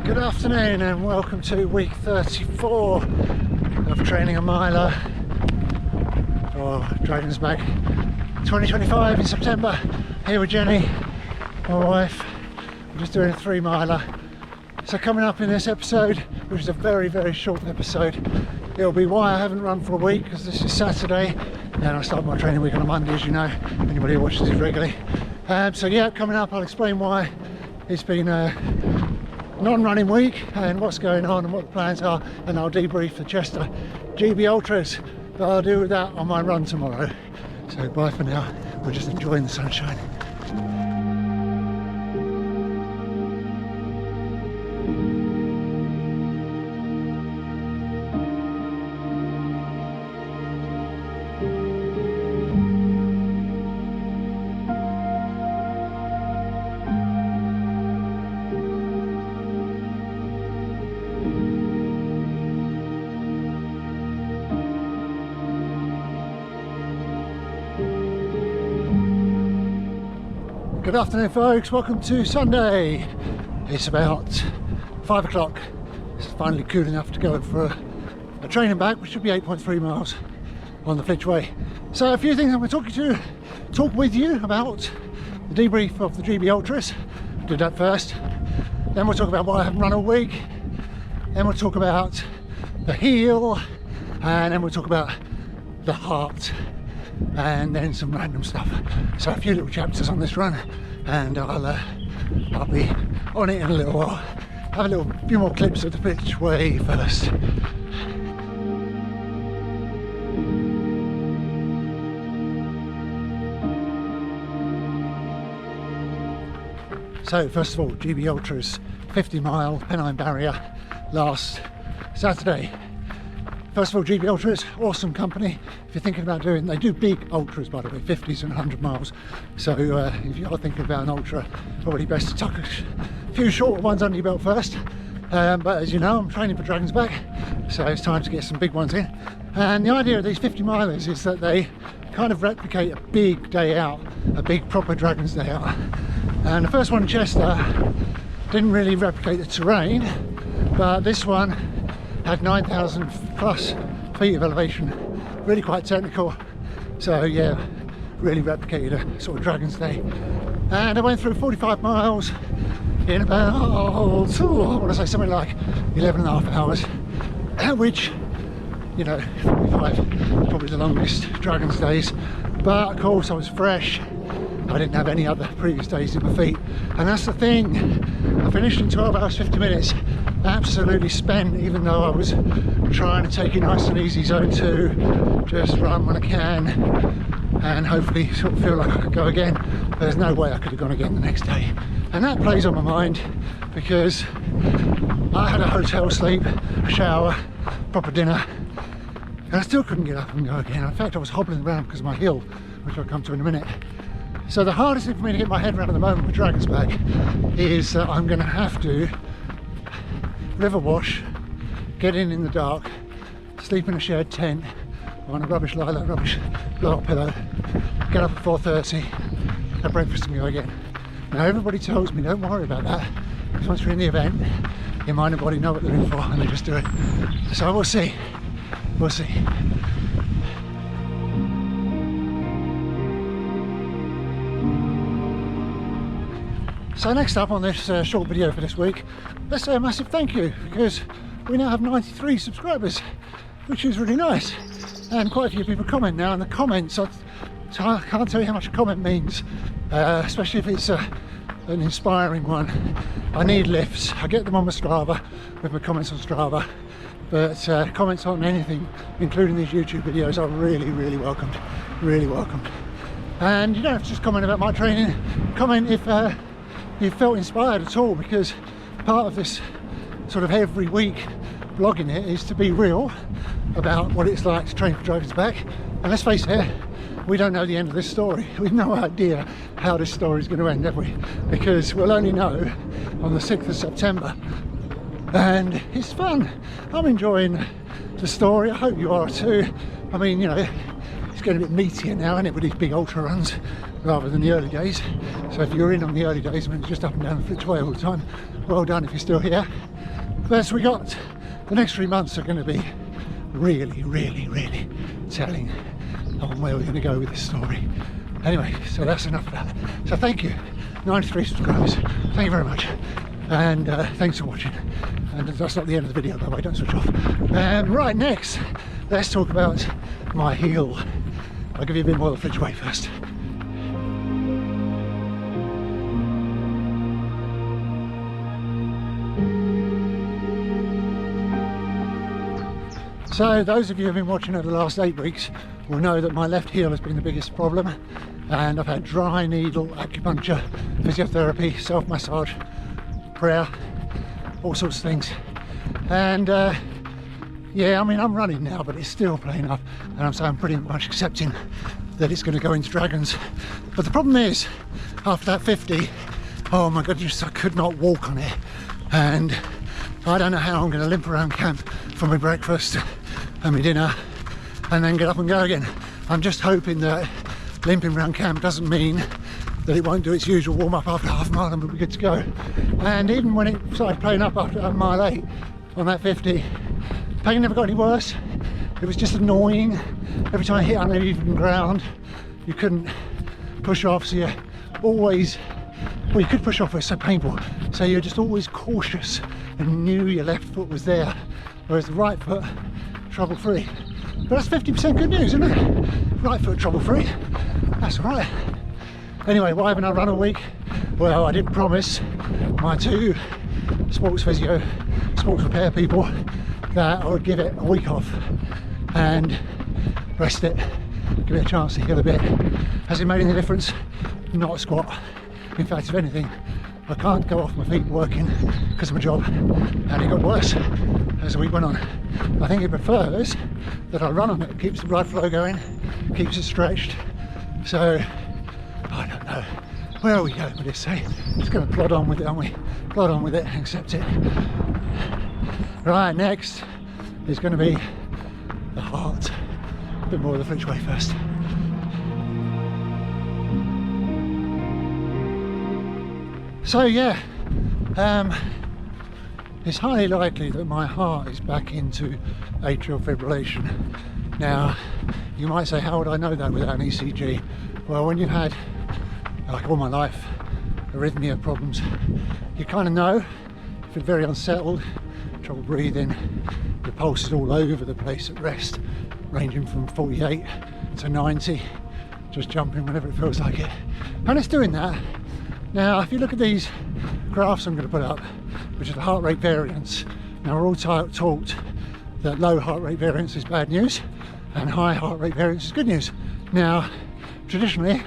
Good afternoon and welcome to week 34 of training a miler for Dragon's Back 2025 in September. Here with Jenny, my wife. I'm just doing a 3 miler. So coming up in this episode, which is a very short episode, it'll be why I haven't run for a week, because this is Saturday and I start my training week on a Monday, as you know, anybody who watches it regularly. So yeah, coming up I'll explain why it's been a non-running week and what's going on and what the plans are, and I'll debrief the Chester GB Ultras, but I'll do that on my run tomorrow. So bye for now, we're just enjoying the sunshine. Good afternoon folks, welcome to Sunday. It's about 5 o'clock. It's finally cool enough to go for a training back, which should be 8.3 miles on the Flitch Way. So a few things I'm going to talk with you about the debrief of the GB Ultras. We'll do that first. Then we'll talk about why I haven't run all week. Then we'll talk about the heel, and then we'll talk about the heart, and then some random stuff. So a few little chapters on this run, and I'll be on it in a little while. Have a few more clips of the Flitch Way first. So first of all, GB Ultras 50-mile Pennine barrier last Saturday. First of all, GB Ultras, awesome company. If you're thinking about doing, they do big ultras by the way, 50s and 100 miles. So if you are thinking about an ultra, probably best to tuck a few shorter ones under your belt first. But as you know, I'm training for Dragon's Back, so it's time to get some big ones in. And the idea of these 50 milers is that they kind of replicate a big day out, a big proper Dragon's Day out. And the first one in Chester didn't really replicate the terrain, but this one had 9,000 plus feet of elevation, really quite technical. So yeah, really replicated a sort of Dragon's Day. And I went through 45 miles in about, I want to say something like 11 and a half hours, which, you know, 45 is probably the longest Dragon's Days. But of course I was fresh, I didn't have any other previous days in my feet, and that's the thing. I finished in 12 hours 50 minutes, absolutely spent, even though I was trying to take it nice and easy, zone 2, just run when I can and hopefully sort of feel like I could go again. There's no way I could have gone again the next day, and that plays on my mind because I had a hotel sleep, a shower, proper dinner, and I still couldn't get up and go again. In fact, I was hobbling around because of my heel, which I'll come to in a minute. So the hardest thing for me to get my head around at the moment with Dragon's Back is that I'm going to have to river wash, get in the dark, sleep in a shared tent on a rubbish lilac, rubbish blow-up pillow, get up at 4:30, have breakfast and go again. Now everybody tells me don't worry about that, because once you're in the event, your mind and body know what they're in for and they just do it. So we'll see. So next up on this short video for this week, let's say a massive thank you, because we now have 93 subscribers, which is really nice, and quite a few people comment now, and the comments, I can't tell you how much a comment means, especially if it's an inspiring one. I need lifts. I get them on my Strava, with my comments on Strava, but comments on anything, including these YouTube videos, are really welcomed, really welcomed. And you don't have to just comment about my training, comment if you felt inspired at all, because part of this sort of every week blogging it is to be real about what it's like to train for Dragon's Back. And let's face it, we don't know the end of this story. We've no idea how this story is going to end, have we? Because we'll only know on the 6th of September. And it's fun. I'm enjoying the story. I hope you are too. I mean, you know, it's getting a bit meatier now, isn't it, with these big ultra runs rather than the early days. So if you're in on the early days when it's just up and down the Flitch Way all the time, well done if you're still here. But we got the next 3 months are going to be really, really, really telling on where we're going to go with this story. Anyway, so that's enough of that. So thank you, 93 subscribers, thank you very much, and thanks for watching. And that's not the end of the video, by the way, don't switch off. Right, next, let's talk about my heel. I'll give you a bit more of the fridge way first. So those of you who have been watching over the last 8 weeks will know that my left heel has been the biggest problem, and I've had dry needle, acupuncture, physiotherapy, self-massage, prayer, all sorts of things. And yeah, I mean, I'm running now, but it's still playing up, and I'm pretty much accepting that it's going to go into dragons. But the problem is, after that 50, oh my goodness, I could not walk on it, and I don't know how I'm going to limp around camp for my breakfast and my dinner and then get up and go again. I'm just hoping that limping around camp doesn't mean that it won't do its usual warm-up after half a mile and we'll be good to go. And even when it started playing up after mile 8 on that 50, pain never got any worse. It was just annoying. Every time I hit uneven ground, you couldn't push off, so you always, well, you could push off, but it's so painful, so you're just always cautious and knew your left foot was there, whereas the right foot, trouble-free. But that's 50% good news, isn't it? Right foot trouble-free, that's all right. Anyway, why haven't I run all week? Well, I did promise my 2 sports physio, sports repair people that I would give it a week off and rest it, give it a chance to heal a bit. Has it made any difference? Not a squat. In fact, if anything, I can't go off my feet working because of my job, and it got worse as the week went on. I think it prefers that I run on it. It keeps the blood flow going, keeps it stretched. So, I don't know. Where are we going with this, say? Just going to plod on with it, aren't we? Plod on with it and accept it. Right, next is going to be the heart. A bit more of the French way first. So yeah, it's highly likely that my heart is back into atrial fibrillation. Now, you might say, how would I know that without an ECG? Well, when you've had, like all my life, arrhythmia problems, you kind of know. You feel very unsettled, trouble breathing, your pulse is all over the place at rest, ranging from 48 to 90, just jumping whenever it feels like it. And it's doing that. Now, if you look at these graphs I'm going to put up, which are the heart rate variance, now we're all taught that low heart rate variance is bad news and high heart rate variance is good news. Now, traditionally,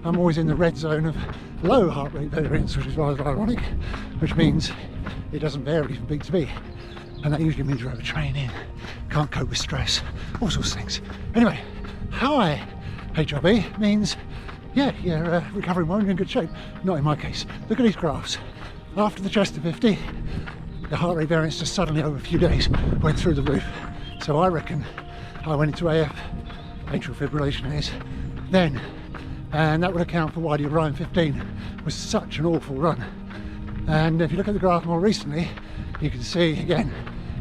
I'm always in the red zone of low heart rate variance, which is rather ironic, which means it doesn't vary from peak to peak. And that usually means you're overtraining, can't cope with stress, all sorts of things. Anyway, high HRV means, yeah, you're recovering well and in good shape. Not in my case. Look at these graphs. After the chest of 50, the heart rate variance just suddenly over a few days went through the roof. So I reckon I went into AF, atrial fibrillation is, then. And that would account for why the Orion 15 was such an awful run. And if you look at the graph more recently, you can see, again,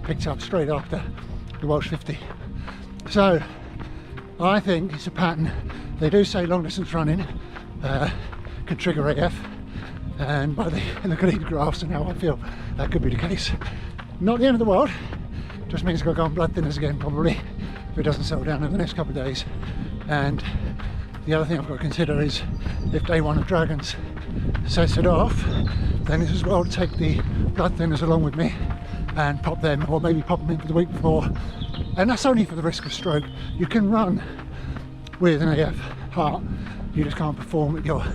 picked up straight after the Welsh 50. So I think it's a pattern. They do say long distance running can trigger AF, and by the look at these graphs and how I feel, that could be the case. Not the end of the world, just means I've got to go on blood thinners again probably if it doesn't settle down over the next couple of days. And the other thing I've got to consider is if day 1 of Dragons sets it off, then it's as well to take the blood thinners along with me and pop them, or maybe pop them in for the week before. And that's only for the risk of stroke. You can run with an AF heart, you just can't perform at your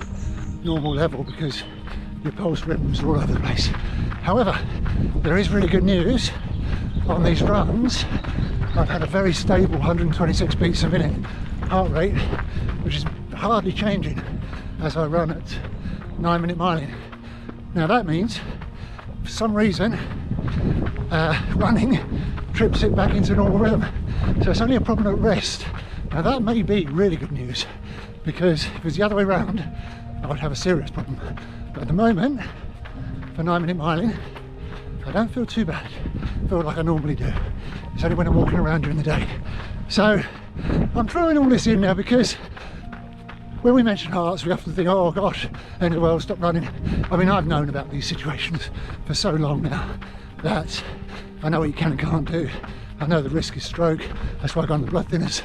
normal level because your pulse rhythms are all over the place. However, there is really good news on these runs. I've had a very stable 126 beats a minute heart rate, which is hardly changing as I run at 9-minute miling. Now that means, for some reason, running trips it back into normal rhythm. So it's only a problem at rest. Now that may be really good news, because if it was the other way around, I would have a serious problem. But at the moment, for 9-minute miling, I don't feel too bad. I feel like I normally do. It's only when I'm walking around during the day. So I'm throwing all this in now because when we mention hearts, we often think, oh gosh, end of the world, stop running. I mean, I've known about these situations for so long now that I know what you can and can't do. I know the risk is stroke, that's why I go on the blood thinners.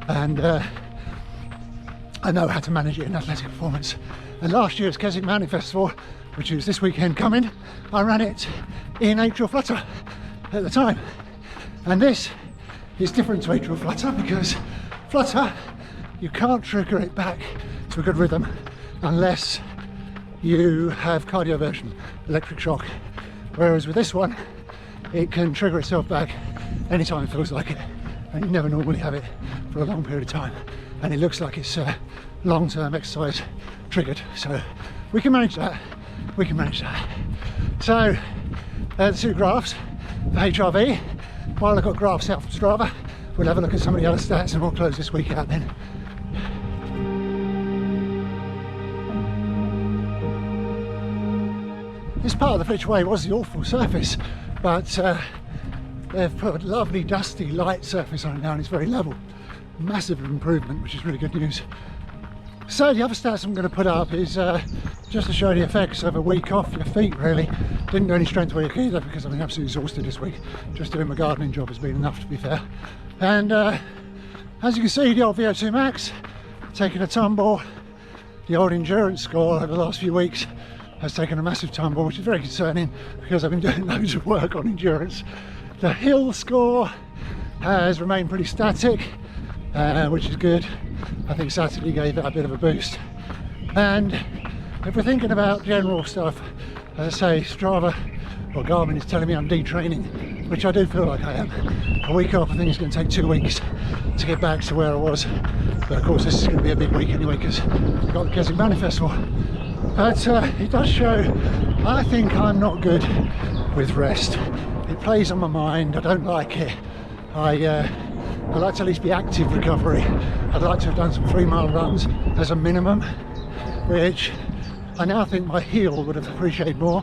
And I know how to manage it in athletic performance. And last year's Keswick Mountain Festival, which is this weekend coming, I ran it in atrial flutter at the time. And this is different to atrial flutter because flutter, you can't trigger it back to a good rhythm unless you have cardioversion, electric shock. Whereas with this one, it can trigger itself back anytime it feels like it. And you never normally have it for a long period of time. And it looks like it's long-term exercise triggered. So we can manage that. We can manage that. So the two graphs for HRV. While I've got graphs out from Strava, we'll have a look at some of the other stats and we'll close this week out then. This part of the Flitch Way was the awful surface, but they've put a lovely dusty light surface on it now and it's very level. Massive improvement, which is really good news. So the other stats I'm going to put up is just to show the effects of a week off your feet really. Didn't do any strength work either because I've been absolutely exhausted this week. Just doing my gardening job has been enough, to be fair. And as you can see, the old VO2 max taking a tumble. The old endurance score over the last few weeks has taken a massive tumble, which is very concerning because I've been doing loads of work on endurance. The hill score has remained pretty static, which is good. I think Saturday gave it a bit of a boost. And if we're thinking about general stuff, as I say, Strava or Garmin is telling me I'm detraining, which I do feel like I am. A week off, I think it's going to take 2 weeks to get back to where I was. But of course, this is going to be a big week anyway because I've got the Keswick Mountain Festival. But it does show, I think I'm not good with rest. It plays on my mind, I don't like it. I like to at least be active recovery. I'd like to have done some 3-mile runs as a minimum, which I now think my heel would have appreciated more.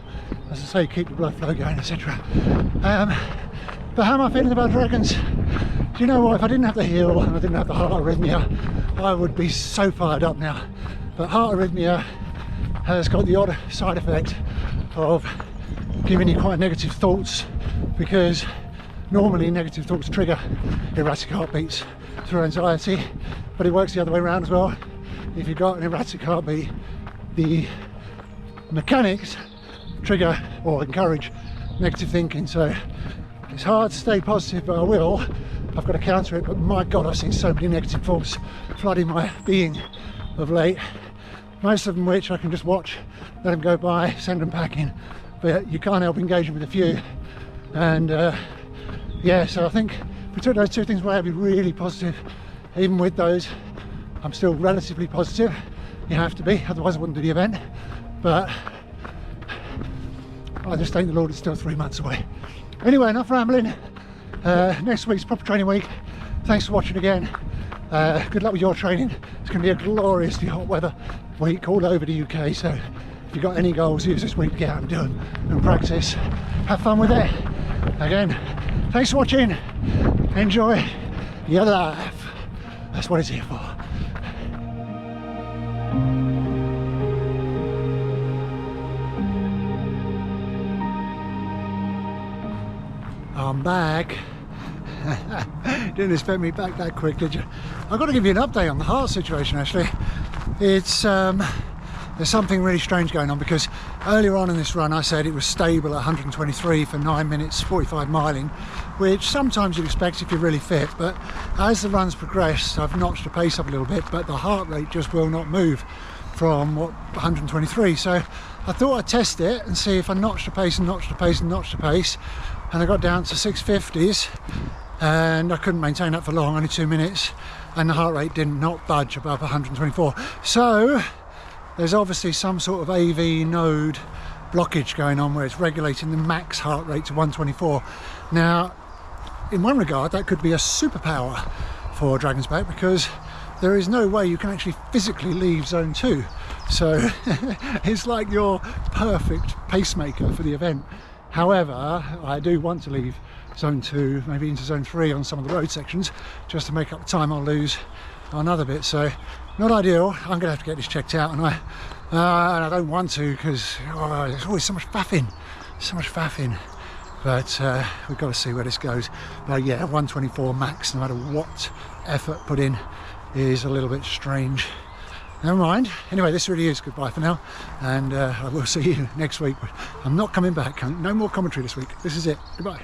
As I say, keep the blood flow going, etc. But how am I feeling about Dragons? Do you know what, if I didn't have the heel and I didn't have the heart arrhythmia, I would be so fired up now. But heart arrhythmia has got the odd side effect of giving you quite negative thoughts, because normally negative thoughts trigger erratic heartbeats through anxiety, but it works the other way around as well. If you've got an erratic heartbeat, the mechanics trigger or encourage negative thinking. So it's hard to stay positive, but I will. I've got to counter it, but my God, I've seen so many negative thoughts flooding my being of late. Most of them which I can just watch, let them go by, send them packing, but you can't help engaging with a few. And yeah, so I think if we took those two things away, I'd be really positive. Even with those, I'm still relatively positive. You have to be, otherwise I wouldn't do the event. But I just thank the Lord it's still 3 months away. Anyway, enough rambling. Next week's proper training week. Thanks for watching again. Good luck with your training. It's going to be a gloriously hot weather week all over the UK, so if you've got any goals, use this week to get out and do them and practice. Have fun with it. Again, thanks for watching. Enjoy your life. That's what it's here for. I'm back. Didn't expect me back that quick, did you? I've got to give you an update on the heart situation actually. It's there's something really strange going on, because earlier on in this run I said it was stable at 123 for 9 minutes 45 miling, which sometimes you'd expect if you're really fit, but as the run's progressed I've notched the pace up a little bit, but the heart rate just will not move from 123. So I thought I'd test it and see if I notched the pace and notched the pace and notched the pace, and I got down to 650s and I couldn't maintain that for long, only 2 minutes, and the heart rate did not budge above 124. So there's obviously some sort of AV node blockage going on where it's regulating the max heart rate to 124. Now in one regard that could be a superpower for Dragon's Back, because there is no way you can actually physically leave zone 2, so it's like your perfect pacemaker for the event. However, I do want to leave zone 2, maybe into zone 3 on some of the road sections, just to make up the time I'll lose on other bits. So not ideal. I'm gonna have to get this checked out, and I don't want to, because there's always so much faffing. But we've got to see where this goes. But yeah, 124 max, no matter what effort put in, is a little bit strange. Never mind. Anyway, this really is goodbye for now, and I will see you next week. I'm not coming back. No more commentary this week. This is it. Goodbye.